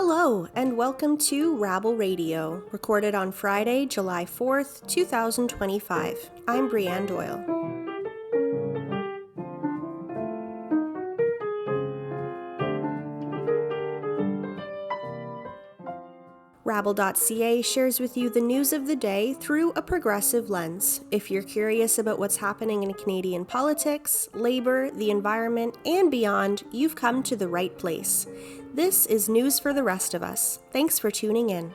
Hello, and welcome to Rabble Radio, recorded on Friday, July 4th, 2025. I'm Brianne Doyle. Rabble.ca shares with you the news of the day through a progressive lens. If you're curious about what's happening in Canadian politics, labor, the environment, and beyond, you've come to the right place. This is news for the rest of us. Thanks for tuning in.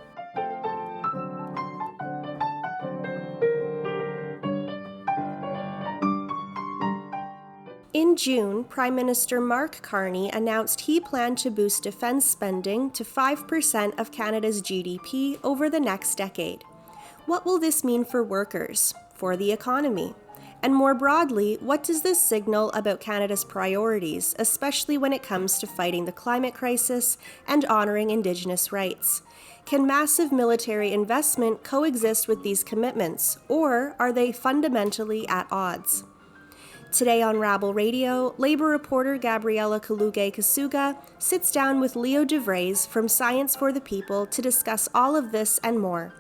In June, Prime Minister Mark Carney announced he planned to boost defence spending to 5% of Canada's GDP over the next decade. What will this mean for workers, for the economy? And more broadly, what does this signal about Canada's priorities, especially when it comes to fighting the climate crisis and honouring Indigenous rights? Can massive military investment coexist with these commitments, or are they fundamentally at odds? Today on Rabble Radio, Labour reporter Gabriela Calugay-Casuga sits down with Leo DeVries from Science for the People to discuss all of this and more.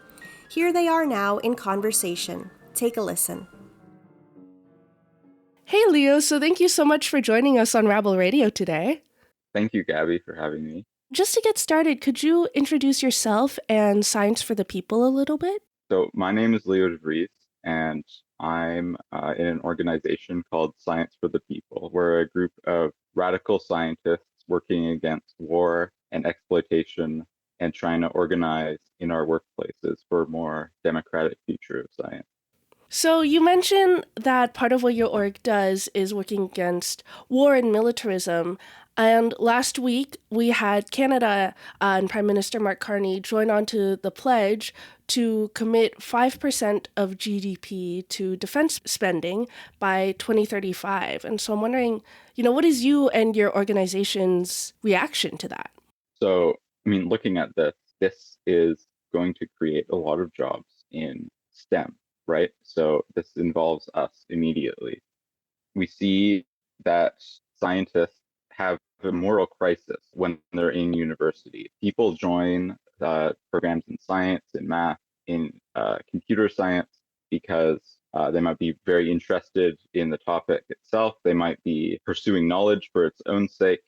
Here they are now in conversation. Take a listen. Hey Leo, so thank you so much for joining us on Rabble Radio today. Thank you, Gabby, for having me. Just to get started, could you introduce yourself and Science for the People a little bit? So my name is Leo DeVries, and I'm in an organization called Science for the People. We're a group of radical scientists working against war and exploitation and trying to organize in our workplaces for a more democratic future of science. So you mentioned that part of what your org does is working against war and militarism. And last week, we had Canada and Prime Minister Mark Carney join on to the pledge to commit 5% of GDP to defense spending by 2035. And so I'm wondering, what is you and your organization's reaction to that? So, looking at this is going to create a lot of jobs in STEM, right? So this involves us immediately. We see that scientists have a moral crisis when they're in university. People join programs in science, in math, in computer science because they might be very interested in the topic itself. They might be pursuing knowledge for its own sake.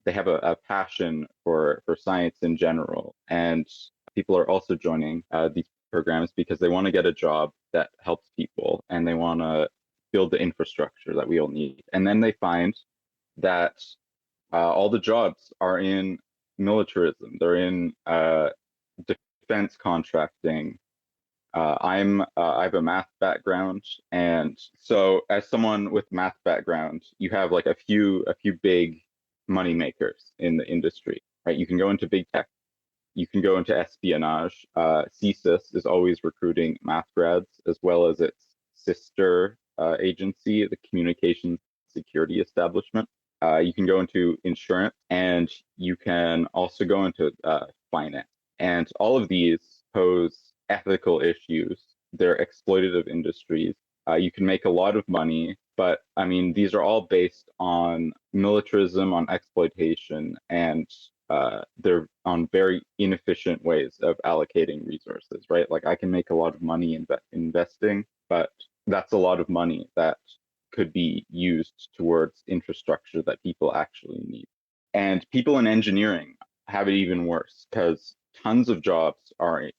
They have a passion for science in general. And people are also joining these programs because they want to get a job that helps people and they want to build the infrastructure that we all need. And then they find that all the jobs are in militarism. They're in defense contracting. I have a math background, and so as someone with math background, you have like a few big money makers in the industry, right? You can go into big tech, you can go into espionage. CSIS is always recruiting math grads, as well as its sister agency, the Communications Security Establishment. You can go into insurance, and you can also go into finance. And all of these pose ethical issues. They're exploitative industries. You can make a lot of money, but these are all based on militarism, on exploitation, and they're on very inefficient ways of allocating resources, right? Like I can make a lot of money investing, but that's a lot of money that could be used towards infrastructure that people actually need. And people in engineering have it even worse because tons of jobs are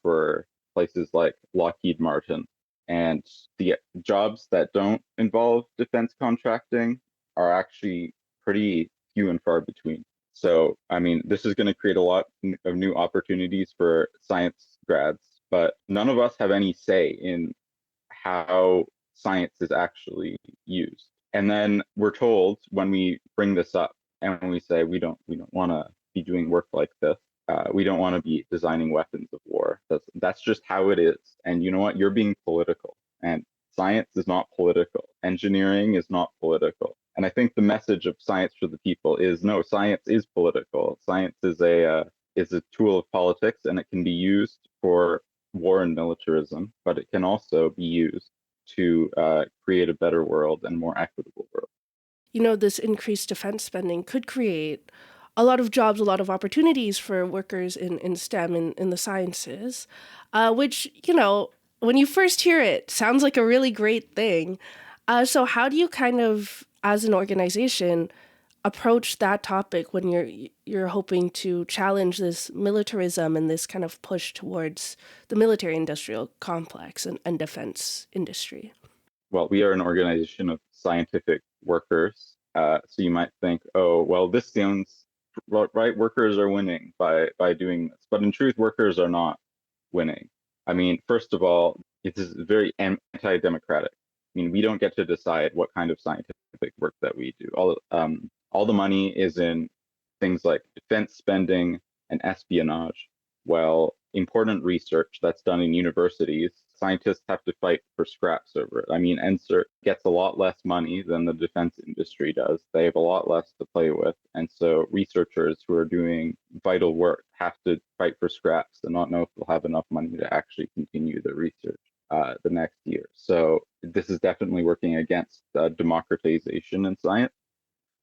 for places like Lockheed Martin. And the jobs that don't involve defense contracting are actually pretty few and far between. So, this is going to create a lot of new opportunities for science grads, but none of us have any say in how science is actually used. And then we're told when we bring this up and when we say we don't want to be doing work like this, we don't want to be designing weapons of war. That's just how it is. And you know what? You're being political. And science is not political. Engineering is not political. And I think the message of Science for the People is no, science is political. Science is a tool of politics, and it can be used for war and militarism, but it can also be used to create a better world and more equitable world. This increased defense spending could create a lot of jobs, a lot of opportunities for workers in STEM, in the sciences, which, when you first hear it, sounds like a really great thing. So how do you kind of, as an organization, approach that topic when you're hoping to challenge this militarism and this kind of push towards the military industrial complex and defense industry? Well, we are an organization of scientific workers. So you might think, oh, well, this sounds right. Workers are winning by doing this, but in truth, workers are not winning. I mean, first of all, it is very anti-democratic. I mean, we don't get to decide what kind of scientific work that we do. All the money is in things like defense spending and espionage. Well, important research that's done in universities, scientists have to fight for scraps over it. I mean, NSERC gets a lot less money than the defense industry does. They have a lot less to play with. And so researchers who are doing vital work have to fight for scraps and not know if they'll have enough money to actually continue the research the next year. So this is definitely working against democratization in science.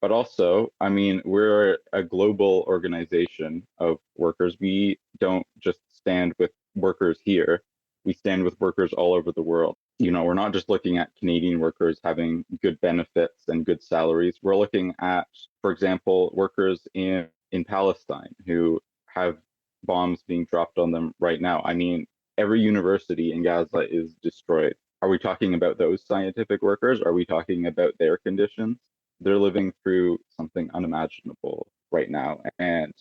But also, I mean, we're a global organization of workers. We don't just stand with workers here. We stand with workers all over the world. We're not just looking at Canadian workers having good benefits and good salaries. We're looking at, for example, workers in Palestine who have bombs being dropped on them right now. I mean, every university in Gaza is destroyed. Are we talking about those scientific workers? Are we talking about their conditions? They're living through something unimaginable right now, and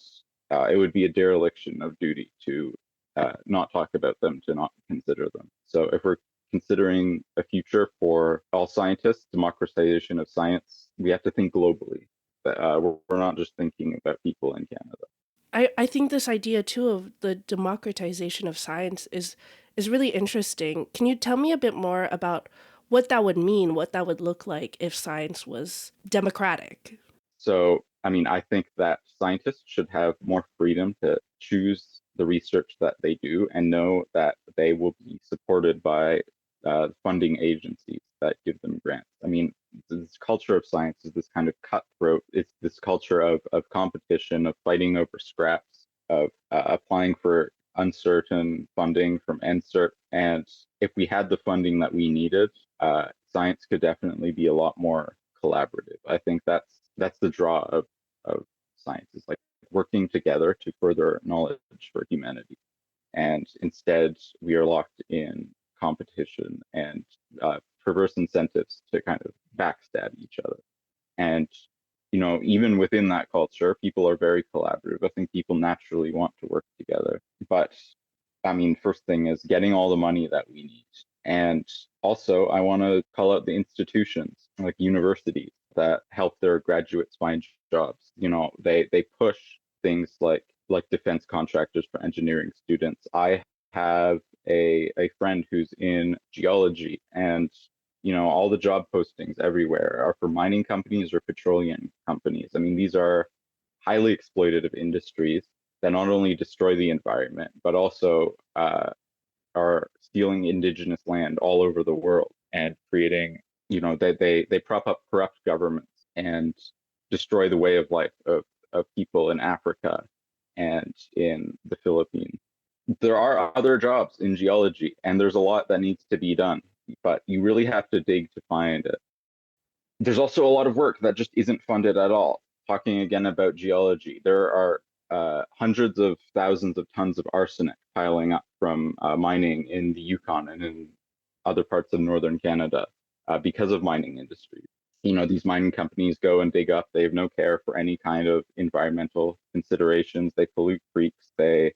it would be a dereliction of duty to not talk about them, to not consider them. So if we're considering a future for all scientists, democratization of science, we have to think globally. We're not just thinking about people in Canada. I think this idea too of the democratization of science is really interesting. Can you tell me a bit more about what that would mean, what that would look like if science was democratic? So, I mean, I think that scientists should have more freedom to choose the research that they do and know that they will be supported by funding agencies that give them grants. I mean, this culture of science is this kind of cutthroat. It's this culture of competition, of fighting over scraps, of applying for uncertain funding from NSERC. And if we had the funding that we needed, science could definitely be a lot more collaborative. I think that's the draw of science, is like working together to further knowledge for humanity. And instead, we are locked in competition and perverse incentives to kind of backstab each other. And even within that culture, people are very collaborative. I think people naturally want to work together. But I mean, first thing is getting all the money that we need. And also, I want to call out the institutions like universities that help their graduates find jobs. They push things like defense contractors for engineering students. I have a friend who's in geology, and all the job postings everywhere are for mining companies or petroleum companies. I mean, these are highly exploitative industries that not only destroy the environment but also are stealing Indigenous land all over the world and creating, they prop up corrupt governments and destroy the way of life of people in Africa and in the Philippines. There are other jobs in geology, and there's a lot that needs to be done, but you really have to dig to find it. There's also a lot of work that just isn't funded at all. Talking again about geology, there are hundreds of thousands of tons of arsenic piling up from mining in the Yukon and in other parts of northern Canada because of mining industries. These mining companies go and dig up. They have no care for any kind of environmental considerations. They pollute creeks. They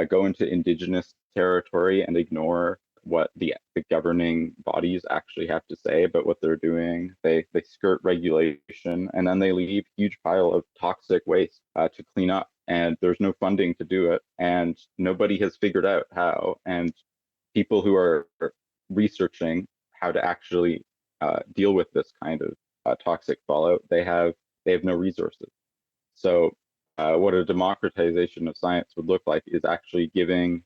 go into Indigenous territory and ignore what the governing bodies actually have to say about what they're doing. They skirt regulation, and then they leave huge pile of toxic waste to clean up. And there's no funding to do it, and nobody has figured out how. And people who are researching how to actually deal with this kind of toxic fallout, they have no resources. So what a democratization of science would look like is actually giving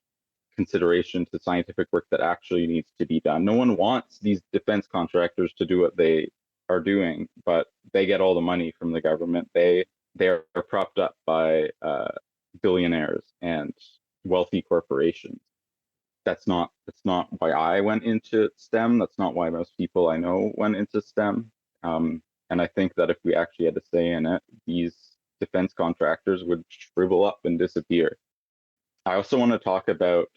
consideration to scientific work that actually needs to be done. No one wants these defense contractors to do what they are doing, but they get all the money from the government. They they are propped up by billionaires and wealthy corporations. That's not why I went into STEM. That's not why most people I know went into STEM. And I think that if we actually had a say in it, these defense contractors would shrivel up and disappear. I also want to talk about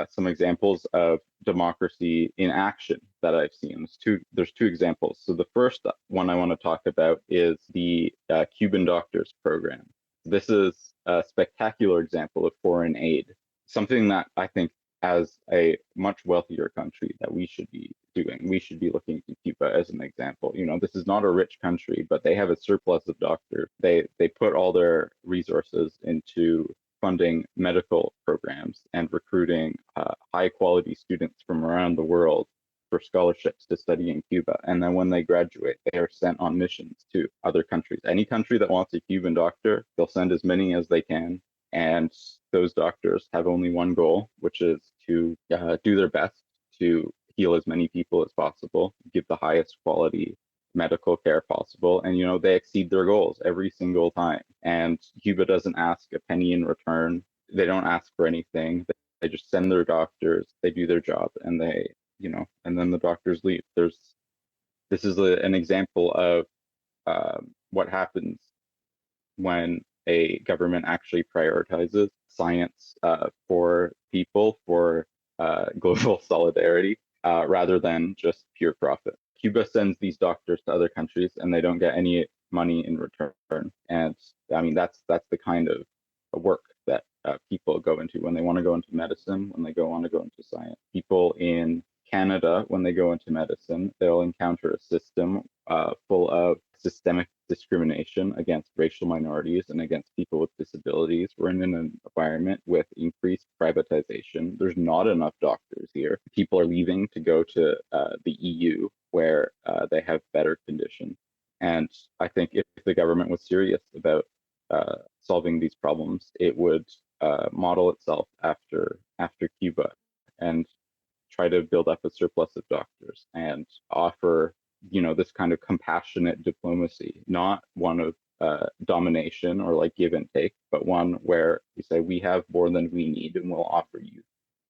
some examples of democracy in action that I've seen. There's two examples. So the first one I want to talk about is the Cuban Doctors Program. This is a spectacular example of foreign aid, something that I think as a much wealthier country that we should be doing. We should be looking to Cuba as an example. This is not a rich country, but they have a surplus of doctors. They put all their resources into funding medical programs and recruiting high quality students from around the world for scholarships to study in Cuba. And then when they graduate, they are sent on missions to other countries. Any country that wants a Cuban doctor, they'll send as many as they can. And those doctors have only one goal, which is to do their best to heal as many people as possible, give the highest quality medical care possible, and they exceed their goals every single time. And Cuba doesn't ask a penny in return. They don't ask for anything. They just send their doctors, they do their job, and and then the doctors leave. This is an example of what happens when a government actually prioritizes science for people, for global solidarity, rather than just pure profit. Cuba sends these doctors to other countries and they don't get any money in return. And I mean, that's the kind of work that people go into when they want to go into medicine, when they want to go into science. People in Canada, when they go into medicine, they'll encounter a system full of systemic discrimination against racial minorities and against people with disabilities. We're in an environment with increased privatization. There's not enough doctors here. People are leaving to go to the EU, where they have better conditions. And I think if the government was serious about solving these problems, it would model itself after Cuba and try to build up a surplus of doctors and offer this kind of compassionate diplomacy, not one of domination or like give and take, but one where we say we have more than we need and we'll offer you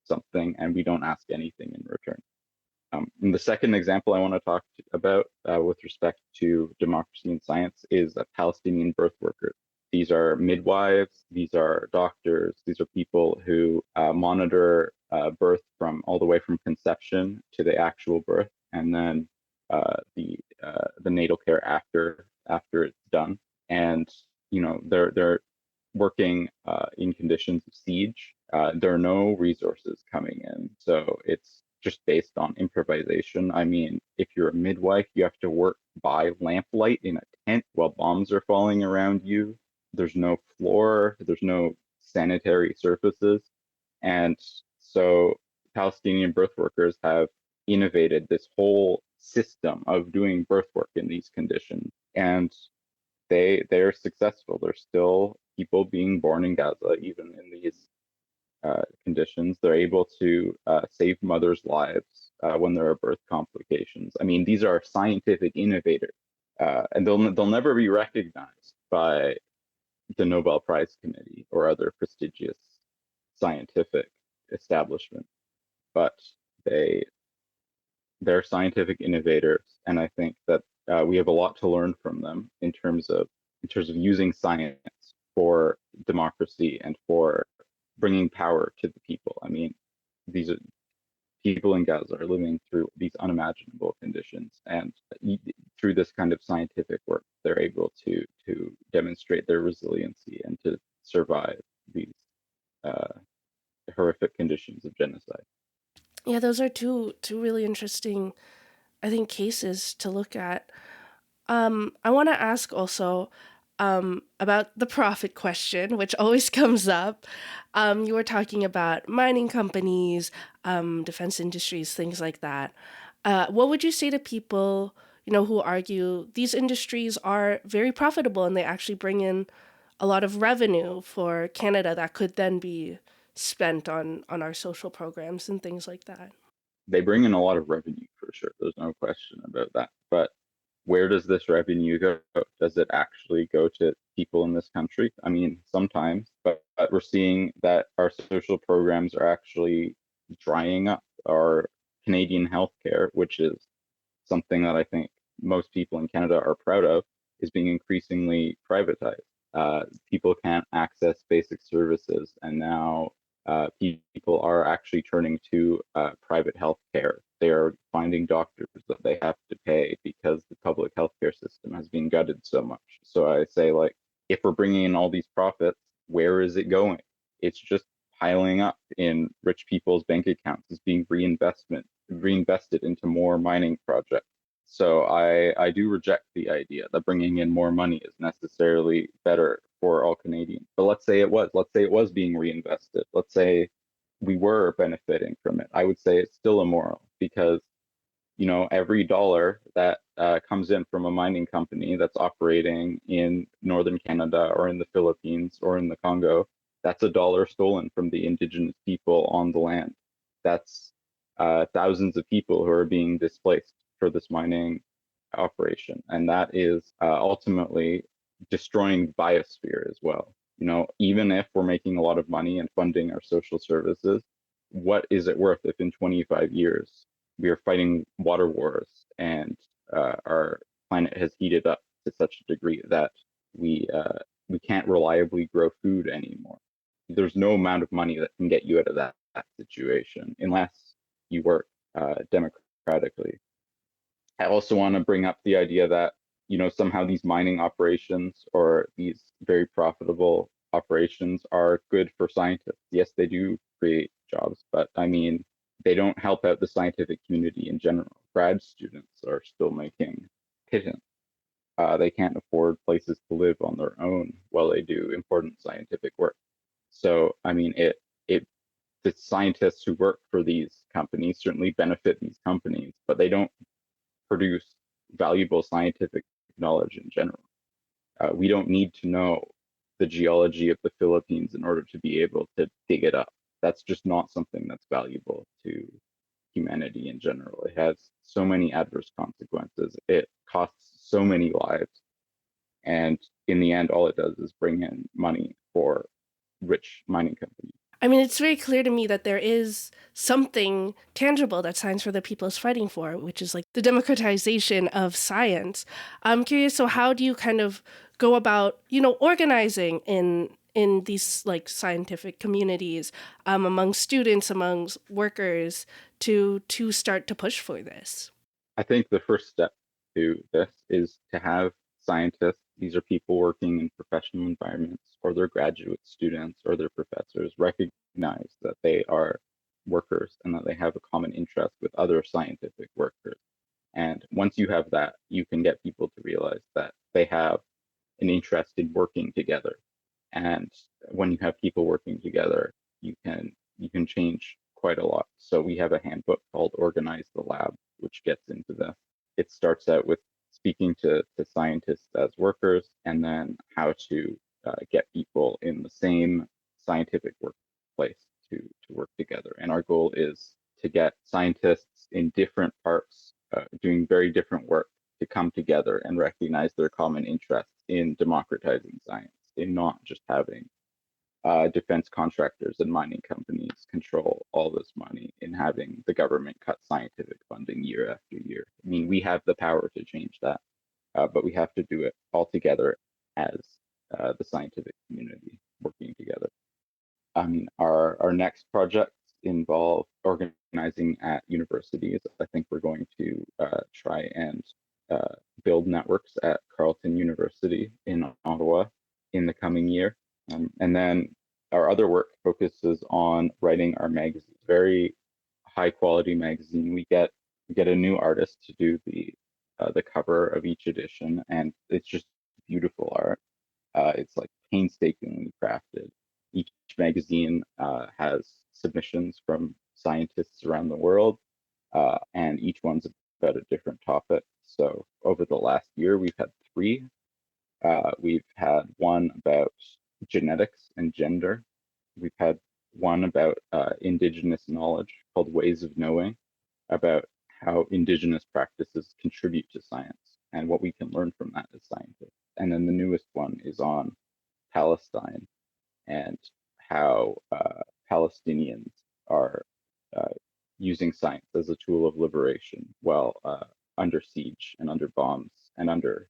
something and we don't ask anything in return. And the second example I want to talk about with respect to democracy in science is Palestinian birth workers. These are midwives, these are doctors, these are people who monitor birth from all the way from conception to the actual birth, and then the natal care after it's done. And they're working in conditions of siege. There are no resources coming in, so it's just based on improvisation. I mean, if you're a midwife, you have to work by lamplight in a tent while bombs are falling around you. There's no floor, there's no sanitary surfaces. And so Palestinian birth workers have innovated this whole system of doing birth work in these conditions. And they're successful. There's still people being born in Gaza, even in these conditions. They're able to save mothers' lives when there are birth complications. I mean, these are scientific innovators, and they'll never be recognized by the Nobel Prize Committee or other prestigious scientific establishment, but they're scientific innovators, and I think that we have a lot to learn from them in terms of using science for democracy and for bringing power to the people. I mean, these are people in Gaza are living through these unimaginable conditions, and through this kind of scientific work, they're able to demonstrate their resiliency and to survive these horrific conditions of genocide. Yeah, those are two really interesting, I think, cases to look at. I want to ask also about the profit question, which always comes up. You were talking about mining companies, defense industries, things like that. What would you say to people, who argue these industries are very profitable and they actually bring in a lot of revenue for Canada that could then be spent on our social programs and things like that? They bring in a lot of revenue for sure. There's no question about that. But where does this revenue go? Does it actually go to people in this country? I mean, sometimes, but we're seeing that our social programs are actually drying up. Our Canadian healthcare, which is something that I think most people in Canada are proud of, is being increasingly privatized. People can't access basic services, and now people are actually turning to private healthcare. They are finding doctors that they have to pay because the public healthcare system has been gutted so much. So I say, like, if we're bringing in all these profits, where is it going? It's just piling up in rich people's bank accounts. It's being reinvested into more mining projects. So I do reject the idea that bringing in more money is necessarily better for all Canadians. But let's say it was being reinvested. Let's say we were benefiting from it. I would say it's still immoral because, you know, every dollar that comes in from a mining company that's operating in northern Canada or in the Philippines or in the Congo, that's a dollar stolen from the Indigenous people on the land. That's thousands of people who are being displaced for this mining operation, and that is ultimately destroying the biosphere as well. You know, even if we're making a lot of money and funding our social services, what is it worth if in 25 years we are fighting water wars and our planet has heated up to such a degree that we can't reliably grow food anymore? There's no amount of money that can get you out of that situation unless you work democratically. I also want to bring up the idea that, you know, somehow these mining operations or these very profitable operations are good for scientists. Yes, they do create jobs, but I mean, they don't help out the scientific community in general. Grad students are still making pittance. They can't afford places to live on their own while they do important scientific work. So, I mean, the scientists who work for these companies certainly benefit these companies, but they don't produce valuable scientific knowledge in general. We don't need to know the geology of the Philippines in order to be able to dig it up. That's just not something that's valuable to humanity in general. It has so many adverse consequences. It costs so many lives. And in the end, all it does is bring in money for rich mining companies. I mean, it's very clear to me that there is something tangible that Science for the People is fighting for, which is like the democratization of science. I'm curious, so how do you kind of go about, you know, organizing in these like scientific communities, among students, among workers, to start to push for this? I think the first step to this is to have scientists. These are people working in professional environments, or they're graduate students, or they're professors, recognize that they are workers and that they have a common interest with other scientific workers. And once you have that, you can get people to realize that they have an interest in working together. And when you have people working together, you can change quite a lot. So we have a handbook called Organize the Lab, which gets into this. It starts out with speaking to scientists as workers, and then how to get people in the same scientific workplace to work together. And our goal is to get scientists in different parts doing very different work to come together and recognize their common interests in democratizing science, in not just having defense contractors and mining companies control all this money, in having the government cut scientific funding year after year. I mean, we have the power to change that, but we have to do it all together as the scientific community working together. I mean, our next projects involve organizing at universities. I think we're going to try and build networks at Carleton University in Ottawa in the coming year. And then our other work focuses on writing our magazine, very high quality magazine. We get a new artist to do the cover of each edition, and it's just beautiful art. It's like painstakingly crafted. Each magazine has submissions from scientists around the world, and each one's about a different topic. So over the last year, we've had three. We've had one about genetics and gender. We've had one about Indigenous knowledge called Ways of Knowing, about how Indigenous practices contribute to science. and what we can learn from that as scientists. And then the newest one is on Palestine and how Palestinians are using science as a tool of liberation while under siege and under bombs and under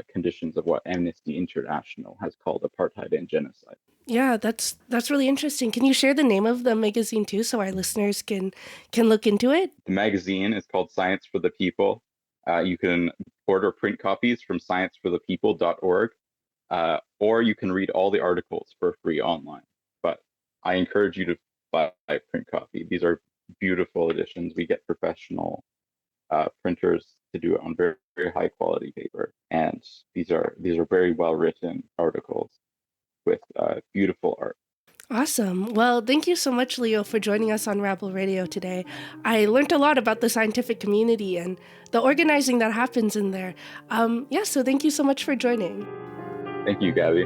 conditions of what Amnesty International has called apartheid and genocide. Yeah, that's really interesting. Can you share the name of the magazine too, so our listeners can look into it? The magazine is called Science for the People. You can order print copies from scienceforthepeople.org, or you can read all the articles for free online. But I encourage you to buy a print copy. These are beautiful editions. We get professional printers to do it on very, very high quality paper, and these are very well written articles with beautiful art. Awesome. Well, thank you so much, Leo, for joining us on Rabble Radio today. I learned a lot about the scientific community and the organizing that happens in there. So thank you so much for joining. Thank you, Gabby.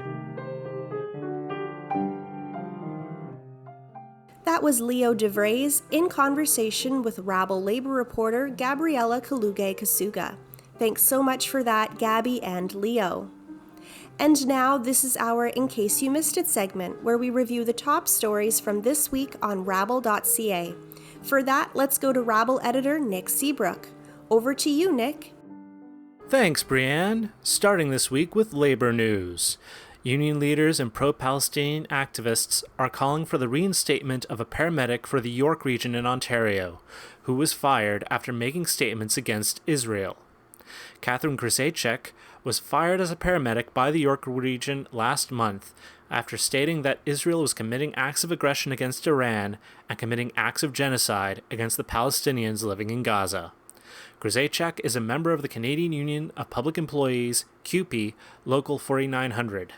That was Leo DeVries in conversation with Rabble labor reporter Gabriela Calugay-Casuga. Thanks so much for that, Gabby and Leo. And now, this is our In Case You Missed It segment, where we review the top stories from this week on rabble.ca. For that, let's go to Rabble editor Nick Seabrook. Over to you, Nick. Thanks, Brianne. Starting this week with labor news. Union leaders and pro-Palestinian activists are calling for the reinstatement of a paramedic for the York region in Ontario, who was fired after making statements against Israel. Catherine Grzycek was fired as a paramedic by the York region last month after stating that Israel was committing acts of aggression against Iran and committing acts of genocide against the Palestinians living in Gaza. Grzycek is a member of the Canadian Union of Public Employees, CUPE, Local 4900.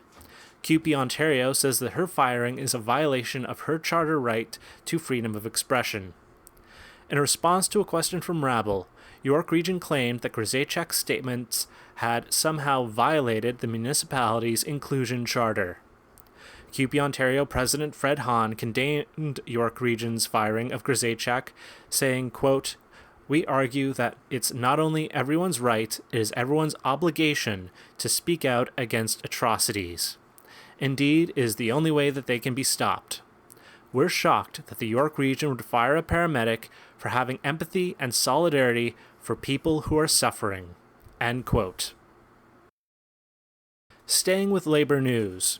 CUPE Ontario says that her firing is a violation of her charter right to freedom of expression. In response to a question from Rabble, York Region claimed that Grzycek's statements had somehow violated the municipality's inclusion charter. CUPE Ontario President Fred Hahn condemned York Region's firing of Grzycek, saying, quote, "We argue that it's not only everyone's right, it is everyone's obligation to speak out against atrocities. Indeed, it is the only way that they can be stopped. We're shocked that the York Region would fire a paramedic for having empathy and solidarity for people who are suffering." End quote. Staying with labor news.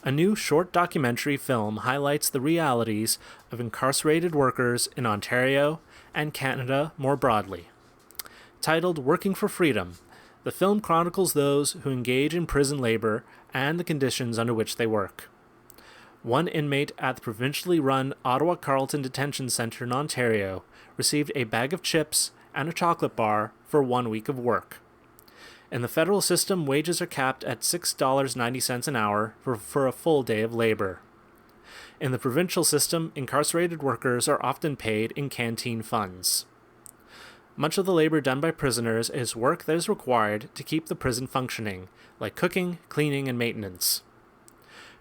A new short documentary film highlights the realities of incarcerated workers in Ontario and Canada more broadly. Titled Working for Freedom, the film chronicles those who engage in prison labor and the conditions under which they work. One inmate at the provincially run Ottawa Carleton Detention Centre in Ontario received a bag of chips and a chocolate bar for 1 week of work. In the federal system, wages are capped at $6.90 an hour for a full day of labor. In the provincial system, incarcerated workers are often paid in canteen funds. Much of the labor done by prisoners is work that is required to keep the prison functioning, like cooking, cleaning, and maintenance.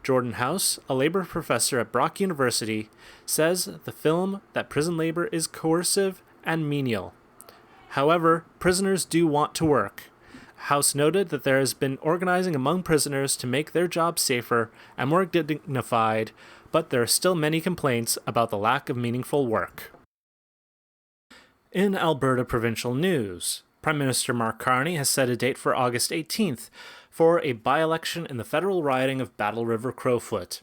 Jordan House, a labor professor at Brock University, says the film that prison labor is coercive and menial. However, prisoners do want to work. House noted that there has been organizing among prisoners to make their jobs safer and more dignified, but there are still many complaints about the lack of meaningful work. In Alberta provincial news, Prime Minister Mark Carney has set a date for August 18th for a by-election in the federal riding of Battle River Crowfoot.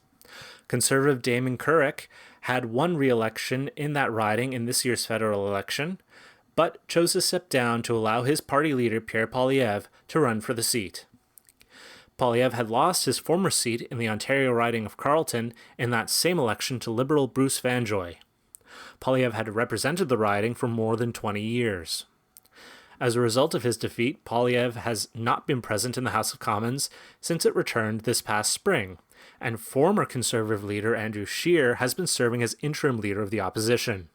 Conservative Damon Currick had won re-election in that riding in this year's federal election, but chose to step down to allow his party leader Pierre Poilievre to run for the seat. Poilievre had lost his former seat in the Ontario riding of Carleton in that same election to Liberal Bruce Vanjoy. Poilievre had represented the riding for more than 20 years. As a result of his defeat, Poilievre has not been present in the House of Commons since it returned this past spring, and former Conservative leader Andrew Scheer has been serving as interim leader of the opposition.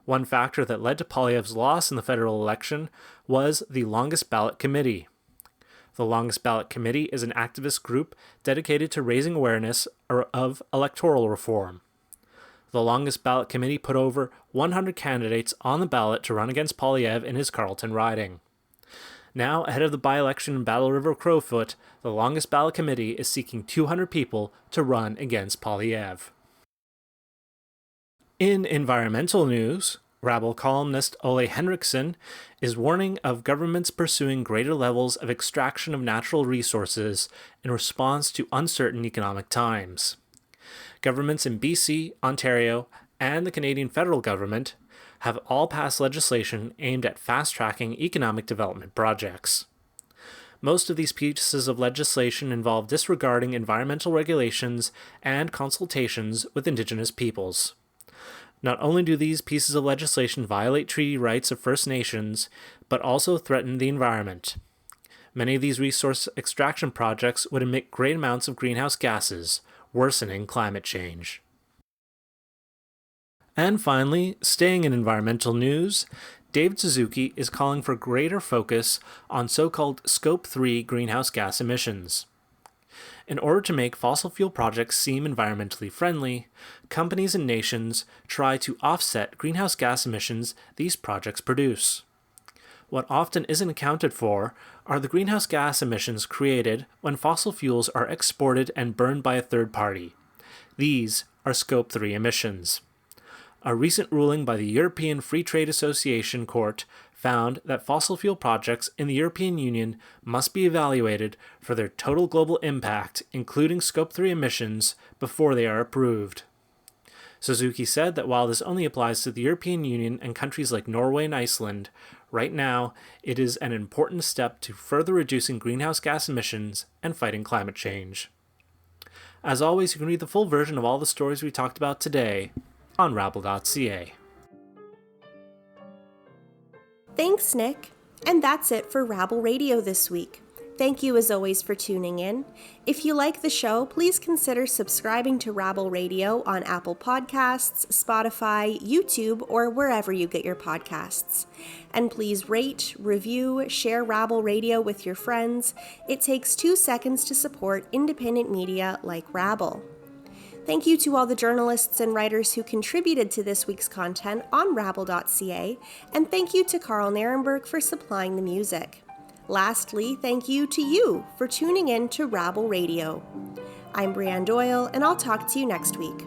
One factor that led to Poilievre's loss in the federal election was the Longest Ballot Committee. The Longest Ballot Committee is an activist group dedicated to raising awareness of electoral reform. The Longest Ballot Committee put over 100 candidates on the ballot to run against Poilievre in his Carleton riding. Now, ahead of the by-election in Battle River Crowfoot, the longest ballot committee is seeking 200 people to run against Poilievre. In environmental news, Rabble columnist Ole Henriksen is warning of governments pursuing greater levels of extraction of natural resources in response to uncertain economic times. Governments in BC, Ontario, and the Canadian federal government have all passed legislation aimed at fast-tracking economic development projects. Most of these pieces of legislation involve disregarding environmental regulations and consultations with Indigenous peoples. Not only do these pieces of legislation violate treaty rights of First Nations, but also threaten the environment. Many of these resource extraction projects would emit great amounts of greenhouse gases, worsening climate change. And finally, staying in environmental news, David Suzuki is calling for greater focus on so-called Scope 3 greenhouse gas emissions. In order to make fossil fuel projects seem environmentally friendly, companies and nations try to offset greenhouse gas emissions these projects produce. What often isn't accounted for are the greenhouse gas emissions created when fossil fuels are exported and burned by a third party. These are Scope 3 emissions. A recent ruling by the European Free Trade Association Court found that fossil fuel projects in the European Union must be evaluated for their total global impact, including Scope 3 emissions, before they are approved. Suzuki said that while this only applies to the European Union and countries like Norway and Iceland, right now it is an important step to further reducing greenhouse gas emissions and fighting climate change. As always, you can read the full version of all the stories we talked about today on rabble.ca. Thanks, Nick. And that's it for Rabble Radio this week. Thank you as always for tuning in. If you like the show, please consider subscribing to Rabble Radio on Apple Podcasts, Spotify, YouTube, or wherever you get your podcasts. And please rate, review, share Rabble Radio with your friends. It takes 2 seconds to support independent media like Rabble. Thank you to all the journalists and writers who contributed to this week's content on rabble.ca, and thank you to Carl Narenberg for supplying the music. Lastly, thank you to you for tuning in to Rabble Radio. I'm Brianne Doyle, and I'll talk to you next week.